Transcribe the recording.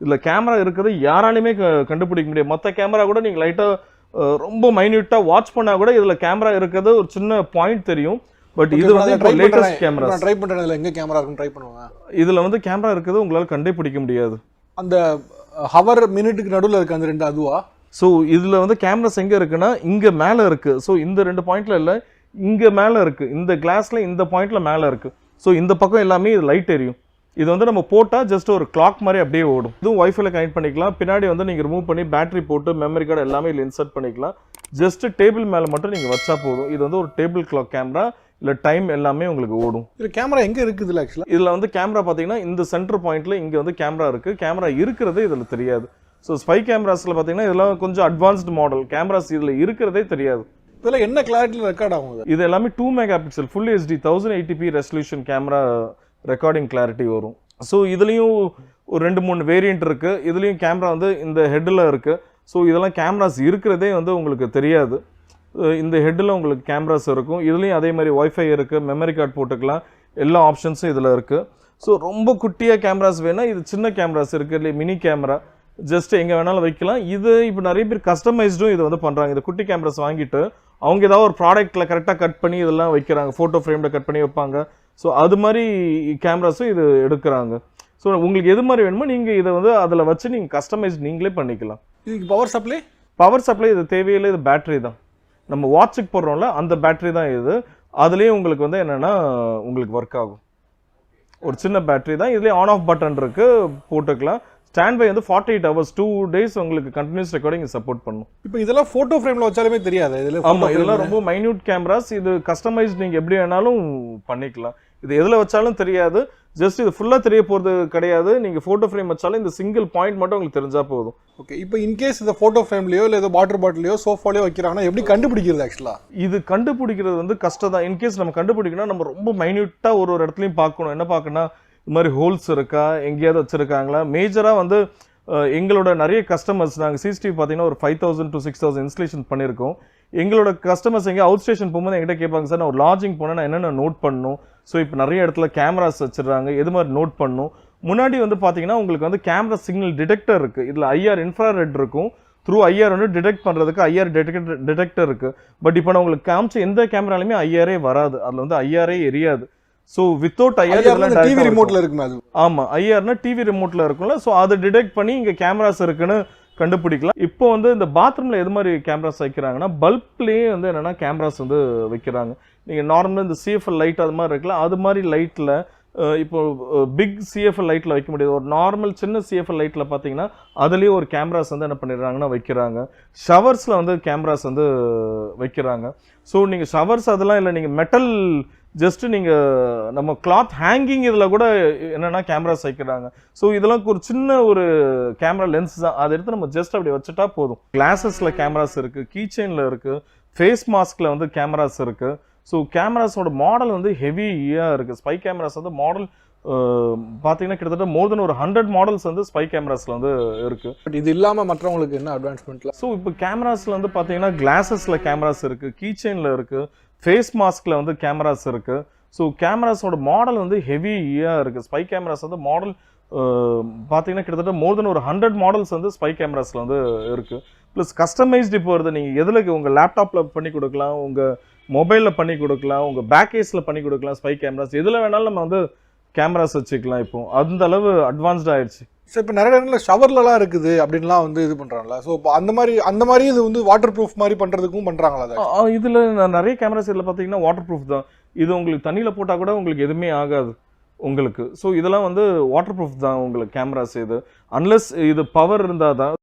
இதில் கேமரா இருக்கிறது யாராலையுமே கண்டுபிடிக்க முடியாது. மற்ற கேமரா கூட நீங்கள் லைட்டாக ரொம்ப மைன்யூட்டாக வாட்ச் பண்ணால் கூட இதில் கேமரா இருக்கிறது ஒரு சின்ன பாயிண்ட் தெரியும். பட் இது வந்து இப்போ லேட்டஸ்ட் கேமரா ட்ரை பண்ணுறேன். இதில் எங்கே கேமரா இருக்குன்னு ட்ரை பண்ணுவேன். இதில் வந்து கேமரா இருக்கிறது உங்களால் கண்டுபிடிக்க முடியாது. அந்த ஹவர் மினிட்டுக்கு நடுவில் இருக்குது அந்த ரெண்டு அதுவா? ஸோ இதில் வந்து கேமராஸ் எங்கே இருக்குன்னா இங்கே மேலே இருக்குது. ஸோ இந்த 2 பாயிண்ட்ல இல்லை, இங்கே மேலே இருக்குது. இந்த கிளாஸில் இந்த பாயிண்ட்ல மேலே இருக்குது. ஸோ இந்த பக்கம் எல்லாமே இது லைட் எரியும். இது வந்து நம்ம போட்டால் ஜஸ்ட் ஒரு கிளாக் மாதிரி அப்படியே ஓடும். இதுவும் வைஃபைல கனெக்ட் பண்ணிக்கலாம். பின்னாடி வந்து நீங்கள் ரிமூவ் பண்ணி பேட்டரி போட்டு மெமரி கார்டு எல்லாமே இதில் இன்சர்ட் பண்ணிக்கலாம். ஜஸ்ட் டேபிள் மேலே மட்டும் நீங்கள் வச்சா போதும். இது வந்து ஒரு டேபிள் கிளாக் கேமரா. இல்லை டைம் எல்லாமே உங்களுக்கு ஓடும். இதில் கேமரா எங்கே இருக்குது? இல்லை ஆக்சுவலாக இதில் வந்து கேமரா பார்த்தீங்கன்னா இந்த சென்டர் பாயிண்ட்ல இங்கே வந்து கேமரா இருக்குது. கேமரா இருக்கிறதே இதில் தெரியாது. ஸோ ஸ்பை கேமராஸில் பார்த்தீங்கன்னா இதெல்லாம் கொஞ்சம் அட்வான்ஸ்டு மாடல் கேமராஸ். இதில் இருக்கிறதே தெரியாது. இதில் என்ன கிளாரிட்டியில் ரெக்கார்ட் ஆகும்? இது எல்லாமே 2 mega pixel full HD 1080p resolution camera recording clarity வரும். ஸோ இதுலேயும் ஒரு 2-3 வேரியண்ட் இருக்குது. இதுலேயும் கேமரா வந்து இந்த ஹெட்டில் இருக்குது. ஸோ இதெல்லாம் கேமராஸ் இருக்கிறதே வந்து உங்களுக்கு தெரியாது. இந்த ஹெட்டில் உங்களுக்கு கேமராஸ் இருக்கும். இதுலேயும் அதே மாதிரி ஒய்ஃபை இருக்குது, மெமரி கார்டு போட்டுக்கலாம், எல்லா ஆப்ஷன்ஸும் இதில் இருக்குது. ஸோ ரொம்ப குட்டியாக கேமராஸ் வேணால் இது சின்ன கேமராஸ் இருக்குது, இல்லை மினி கேமரா ஜஸ்ட் எங்கே வேணாலும் வைக்கலாம். இது இப்போ நிறைய பேர் கஸ்டமைஸ்டும் இதை வந்து பண்ணுறாங்க. இந்த குட்டி கேமராஸ் வாங்கிட்டு அவங்க ஏதாவது ஒரு ப்ராடக்ட்டில் கரெக்டாக கட் பண்ணி இதெல்லாம் வைக்கிறாங்க, ஃபோட்டோ ஃப்ரேமில் கட் பண்ணி வைப்பாங்க. ஸோ அது மாதிரி கேமராஸும் இது எடுக்கிறாங்க. ஸோ உங்களுக்கு எது மாதிரி வேணுமோ நீங்கள் இதை வந்து அதில் வச்சு நீங்கள் கஸ்டமைஸ் நீங்களே பண்ணிக்கலாம். இதுக்கு பவர் சப்ளை இது தேவையில்லை. இது பேட்டரி தான். நம்ம வாட்சுக்கு போடுறோம்ல அந்த பேட்டரி தான் இது. அதுலேயே உங்களுக்கு வந்து என்னென்னா உங்களுக்கு ஒர்க் ஆகும். ஒரு சின்ன பேட்டரி தான். இதுலேயே ஆன் ஆஃப் பட்டன் இருக்குது, போட்டுக்கலாம். ஸ்டாண்ட் பை வந்து 48 hours 2 days உங்களுக்கு கண்டினியூஸ் ரெக்கார்டிங் சப்போர்ட் பண்ணும். இப்போ இதெல்லாம் ஃபோட்டோ ஃப்ரேமில் வச்சாலுமே தெரியாது. ஆமாம், இதெல்லாம் ரொம்ப மைன்யூட் கேமராஸ். இது கஸ்டமைஸ் நீங்கள் எப்படி வேணாலும் பண்ணிக்கலாம். இது எதில் வச்சாலும் தெரியாது. ஜஸ்ட் இது ஃபுல்லாக தெரிய போகிறது கிடையாது. நீங்கள் ஃபோட்டோ ஃப்ரேம் வச்சாலும் இந்த சிங்கிள் பாயிண்ட் மட்டும் உங்களுக்கு தெரிஞ்சால் போதும். ஓகே, இப்போ இன்கேஸ் இந்த ஃபோட்டோ ஃப்ரேம்லையோ இல்லை ஏதோ வாட்டர் பாட்டிலையோ சோஃபாலையோ வைக்கிறாங்கன்னா எப்படி கண்டுபிடிக்கிறது? ஆக்சுவலாக இது கண்டுபிடிக்கிறது வந்து கஷ்டம் தான். இன்கேஸ் நம்ம கண்டுபிடிக்கணும், நம்ம ரொம்ப மைன்யூட்டாக ஒரு இடத்துலையும் பார்க்கணும். என்ன பார்க்கணும்னா இது மாதிரி ஹோல்ஸ் இருக்கா, எங்கேயாவது வச்சுருக்காங்களா. மேஜராக வந்து எங்களோட நிறைய கஸ்டமர்ஸ் நாங்கள் CCTV பார்த்தீங்கன்னா ஒரு 5000 to 6000 இன்ஸ்டலேஷன் பண்ணியிருக்கோம். எங்களோட கஸ்டமர்ஸ் எங்கே அவுட் ஸ்டேஷன் போகும்போது என்கிட்ட கேட்பாங்க, சார் நான் ஒரு லாட்ஜிங் போனால் நான் என்னென்ன நோட் பண்ணணும். ஸோ இப்போ நிறைய இடத்துல கேமராஸ் வச்சுருக்காங்க, எது மாதிரி நோட் பண்ணணும். முன்னாடி வந்து பார்த்தீங்கன்னா உங்களுக்கு வந்து கேமரா சிக்னல் டிடெக்டர் இருக்குது. இதில் IR இன்ஃப்ராரெட் இருக்கும். த்ரூ IR வந்து டிடெக்ட் பண்ணுறதுக்கு IR டிடெக்டர் இருக்குது. பட் இப்போ நான் உங்களுக்கு காமிச்ச எந்த கேமராலுமே IR வராது. அதில் வந்து IR எரியாது. ஸோ வித்தவுட் IR டிவி ரிமோட்டில் இருக்குமே அது. ஆமாம், IRனா டிவி ரிமோட்டில் இருக்கும்ல. ஸோ அதை டிடெக்ட் பண்ணி இங்கே கேமராஸ் இருக்குன்னு கண்டுபிடிக்கலாம். இப்போ வந்து இந்த பாத்ரூமில் எது மாதிரி கேமராஸ் வைக்கிறாங்கன்னா பல்ப்லேயே வந்து என்னென்னா கேமராஸ் வந்து வைக்கிறாங்க. நீங்கள் நார்மலாக இந்த CFL லைட் அது மாதிரி இருக்கலாம். அது மாதிரி லைட்டில் இப்போ பிக் CFL லைட்டில் வைக்க முடியாது. ஒரு நார்மல் சின்ன CFL லைட்டில் பார்த்தீங்கன்னா அதுலேயே ஒரு கேமராஸ் வந்து என்ன பண்ணிடுறாங்கன்னா வைக்கிறாங்க. ஷவர்ஸில் வந்து கேமராஸ் வந்து வைக்கிறாங்க. ஸோ நீங்கள் ஷவர்ஸ் அதெல்லாம் இல்லை, நீங்கள் மெட்டல் ஜஸ்ட் நீங்கள் நம்ம கிளாத் ஹேங்கிங் இதில் கூட என்னென்னா கேமராஸ் வைக்கிறாங்க. ஸோ இதெல்லாம் ஒரு சின்ன ஒரு கேமரா லென்ஸ் தான். அதை எடுத்து நம்ம ஜஸ்ட் அப்படி வச்சுட்டா போதும். கிளாஸஸில் கேமராஸ் இருக்குது, கீச்செயினில் இருக்குது, ஃபேஸ் மாஸ்கில் வந்து கேமராஸ் இருக்குது. ஸோ கேமராஸோட மாடல் வந்து ஹெவியாக இருக்குது. ஸ்பை கேமராஸ் வந்து மாடல் பார்த்தீங்கன்னா கிட்டத்தட்ட மோர் தென் ஒரு 100 மாடல்ஸ் வந்து ஸ்பை கேமராஸில் வந்து இருக்குது. பட் இது இல்லாமல் மற்றவங்களுக்கு என்ன அட்வான்ஸ்மெண்ட்டில்? ஸோ இப்போ கேமராஸில் வந்து பார்த்தீங்கன்னா கிளாஸஸில் கேமராஸ் இருக்குது, கீச்செயினில் இருக்குது, ஃபேஸ் மாஸ்கில் வந்து கேமராஸ் இருக்குது. ஸோ கேமராஸோட மாடல் வந்து ஹெவியாக இருக்குது. ஸ்பை கேமராஸ் வந்து மாடல் பார்த்தீங்கன்னா கிட்டத்தட்ட மோர் தென் ஒரு 100 மாடல்ஸ் வந்து ஸ்பை கேமராஸில் வந்து இருக்குது. ப்ளஸ் கஸ்டமைஸ்டு இப்போ வருது. நீங்கள் எதில் உங்கள் லேப்டாப்பில் பண்ணி கொடுக்கலாம், உங்கள் மொபைலில் பண்ணி கொடுக்கலாம், உங்கள் பேக் கேஸில் பண்ணி கொடுக்கலாம். ஸ்பை கேமராஸ் எதில் வேணாலும் நம்ம வந்து கேமராஸ் வச்சுக்கலாம். இப்போ அந்த அளவு அட்வான்ஸ்ட் ஆயிடுச்சு. ஸோ இப்போ நிறைய இடங்களில் ஷவர்லலாம் இருக்குது அப்படின்லாம் வந்து இது பண்ணுறாங்களா? ஸோ இப்போ அந்த மாதிரி இது வந்து வாட்டர் ப்ரூஃப் மாதிரி பண்ணுறதுக்கும் பண்ணுறாங்களா? இதில் நிறைய கேமராஸ் இதில் பார்த்தீங்கன்னா வாட்டர் ப்ரூஃப் தான். இது உங்களுக்கு தண்ணியில் போட்டால் கூட உங்களுக்கு எதுவுமே ஆகாது உங்களுக்கு. ஸோ இதெல்லாம் வந்து வாட்டர் ப்ரூஃப் தான் உங்களுக்கு கேமராஸ். இது அன்லெஸ் இது பவர் இருந்தால் தான்.